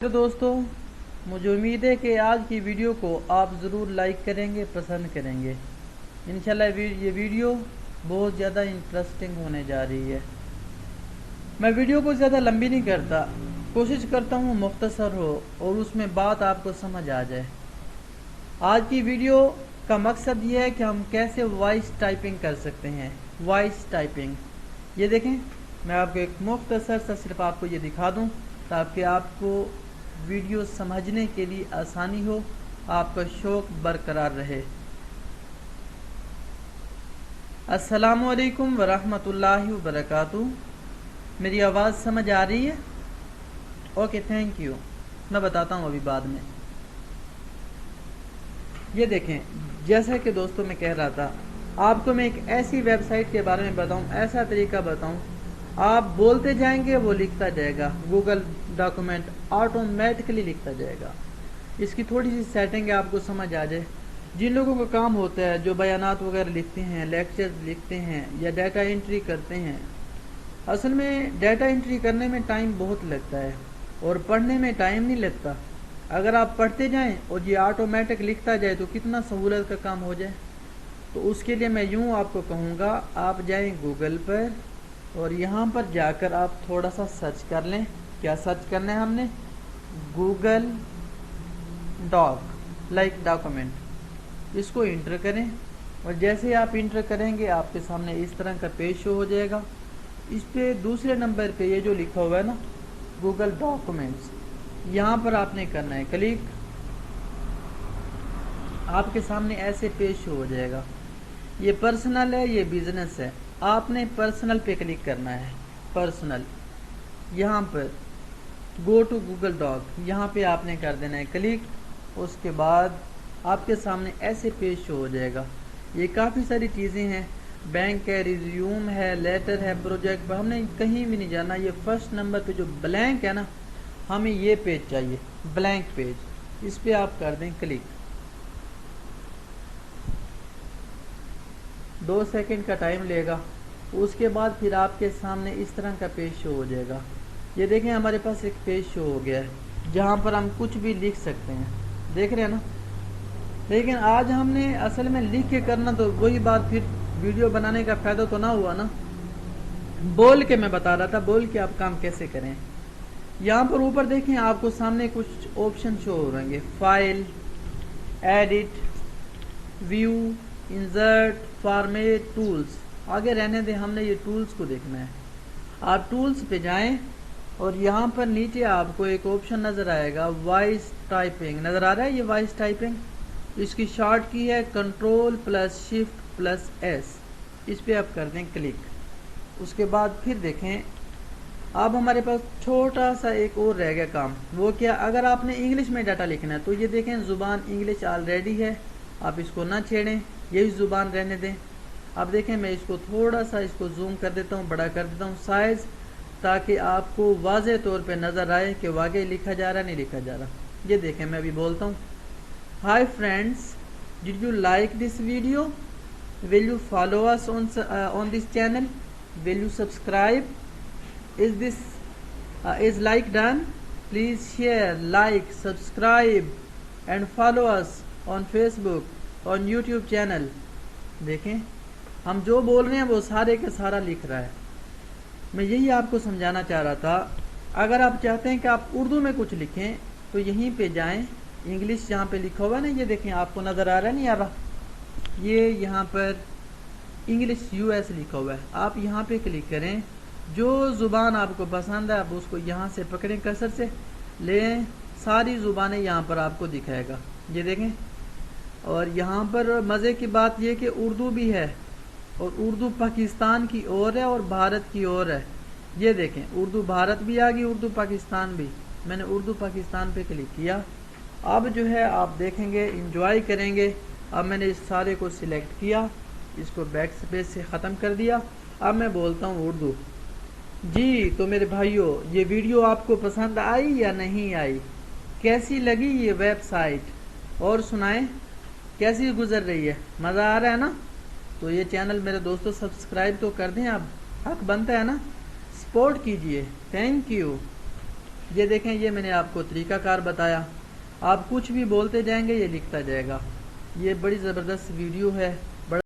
तो दोस्तों, मुझे उम्मीद है कि आज की वीडियो को आप ज़रूर लाइक करेंगे, पसंद करेंगे। इंशाल्लाह ये वीडियो बहुत ज़्यादा इंटरेस्टिंग होने जा रही है। मैं वीडियो को ज़्यादा लंबी नहीं करता, कोशिश करता हूँ मुख्तसर हो और उसमें बात आपको समझ आ जाए। आज की वीडियो का मकसद ये है कि हम कैसे वॉइस टाइपिंग कर सकते हैं। वॉइस टाइपिंग, ये देखें, मैं आपको एक मुख्तसर सा सिर्फ आपको ये दिखा दूँ ताकि आपको वीडियो समझने के लिए आसानी हो, आपका शौक़ बरकरार रहे। अस्सलामु अलैकुम वरहमतुल्लाहि वबरकातुहू। मेरी आवाज़ समझ आ रही है? Okay, thank you. मैं बताता हूँ अभी बाद में। ये देखें, जैसा कि दोस्तों मैं कह रहा था, आपको मैं एक ऐसी वेबसाइट के बारे में बताऊँ, ऐसा तरीका बताऊँ, आप बोलते जाएंगे वो लिखता जाएगा। गूगल डॉक्यूमेंट ऑटोमेटिकली लिखता जाएगा। इसकी थोड़ी सी सेटिंग है, आपको समझ आ जाए। जिन लोगों का काम होता है, जो बयानात वगैरह लिखते हैं, लेक्चर्स लिखते हैं या डाटा एंट्री करते हैं, असल में डाटा एंट्री करने में टाइम बहुत लगता है और पढ़ने में टाइम नहीं लगता। अगर आप पढ़ते जाएं और ये ऑटोमेटिक लिखता जाए तो कितना सहूलत का काम हो जाए। तो उसके लिए मैं यूँ आपको कहूँगा, आप जाएं गूगल पर और यहाँ पर जाकर आप थोड़ा सा सर्च कर लें। क्या सर्च करना है हमने? Google doc, like document. इसको इंटर करें और जैसे ही आप इंटर करेंगे आपके सामने इस तरह का पेज शो हो जाएगा। इस पे दूसरे नंबर पे ये जो लिखा हुआ है ना, गूगल डॉक्यूमेंट्स, यहाँ पर आपने करना है क्लिक। आपके सामने ऐसे पेज शो हो जाएगा। ये पर्सनल है, ये बिजनेस है। आपने पर्सनल पे क्लिक करना है। पर्सनल, यहाँ पर गो टू गूगल डॉक, यहाँ पे आपने कर देना है क्लिक। उसके बाद आपके सामने ऐसे पेज शो हो जाएगा। ये काफ़ी सारी चीज़ें हैं, बैंक है, रिज्यूम है, लेटर है, प्रोजेक्ट पर हमने कहीं भी नहीं जाना। ये फर्स्ट नंबर पे जो ब्लैंक है ना, हमें ये पेज चाहिए, ब्लैंक पेज। इस पे आप कर दें क्लिक। 2 सेकंड का टाइम लेगा। उसके बाद फिर आपके सामने इस तरह का पेज शो हो जाएगा। ये देखें, हमारे पास एक पेज शो हो गया है जहाँ पर हम कुछ भी लिख सकते हैं, देख रहे हैं ना। लेकिन आज हमने असल में लिख के करना, तो वही बात, फिर वीडियो बनाने का फ़ायदा तो ना हुआ ना। बोल के मैं बता रहा था, बोल के आप काम कैसे करें। यहाँ पर ऊपर देखें, आपको सामने कुछ ऑप्शन शो हो रहेंगे। File, edit, view, insert, format, tools. आगे रहने दें, हमने ये टूल्स को देखना है। आप टूल्स पे जाएं और यहाँ पर नीचे आपको एक ऑप्शन नज़र आएगा, वॉइस टाइपिंग। नज़र आ रहा है ये वॉइस टाइपिंग? इसकी शॉर्ट की है Ctrl+Shift+S। इस पे आप कर दें क्लिक। उसके बाद फिर देखें, अब हमारे पास छोटा सा एक और रह गया काम। वो क्या? अगर आपने इंग्लिश में डाटा लिखना है तो ये देखें, ज़ुबान इंग्लिश ऑलरेडी है, आप इसको ना छेड़ें, यही ज़ुबान रहने दें। अब देखें, मैं इसको थोड़ा सा इसको जूम कर देता हूँ, बड़ा कर देता हूँ साइज़, ताकि आपको वाज़े तौर पे नज़र आए कि वाकई लिखा जा रहा नहीं लिखा जा रहा। ये देखें, मैं अभी बोलता हूँ, hi friends, did you like this video? Will you follow us on this channel? Will you subscribe? Is this is like done? Please share, like, subscribe and follow us on Facebook, on YouTube channel. देखें, हम जो बोल रहे हैं वो सारे के सारा लिख रहा है। मैं यही आपको समझाना चाह रहा था। अगर आप चाहते हैं कि आप उर्दू में कुछ लिखें तो यहीं पे जाएं, इंग्लिश जहाँ पे लिखा हुआ है ना, ये देखें, आपको नज़र आ रहा है नहीं आ रहा? ये यहाँ पर इंग्लिश US लिखा हुआ है। आप यहाँ पे क्लिक करें, जो ज़ुबान आपको पसंद है आप उसको यहाँ से पकड़ें, कर्सर से लें, सारी ज़ुबानें यहाँ पर आपको दिखाएगा। ये देखें, और यहाँ पर मज़े की बात ये कि उर्दू भी है, और उर्दू पाकिस्तान की ओर है और भारत की ओर है। ये देखें, उर्दू भारत भी आ गई, उर्दू पाकिस्तान भी। मैंने उर्दू पाकिस्तान पे क्लिक किया। अब जो है आप देखेंगे, इंजॉय करेंगे। अब मैंने इस सारे को सिलेक्ट किया, इसको बैक स्पेस से ख़त्म कर दिया। अब मैं बोलता हूँ उर्दू। जी, तो मेरे भाइयों, ये वीडियो आपको पसंद आई या नहीं आई? कैसी लगी ये वेबसाइट? और सुनाएं, कैसी गुजर रही है? मज़ा आ रहा है ना? तो ये चैनल मेरे दोस्तों सब्सक्राइब तो कर दें, आप हक बनता है ना, सपोर्ट कीजिए। Thank you. یہ دیکھیں یہ میں نے آپ کو طریقہ کار بتایا، آپ کچھ بھی بولتے جائیں گے یہ لکھتا جائے گا۔ یہ بڑی زبردست ویڈیو ہے، بڑا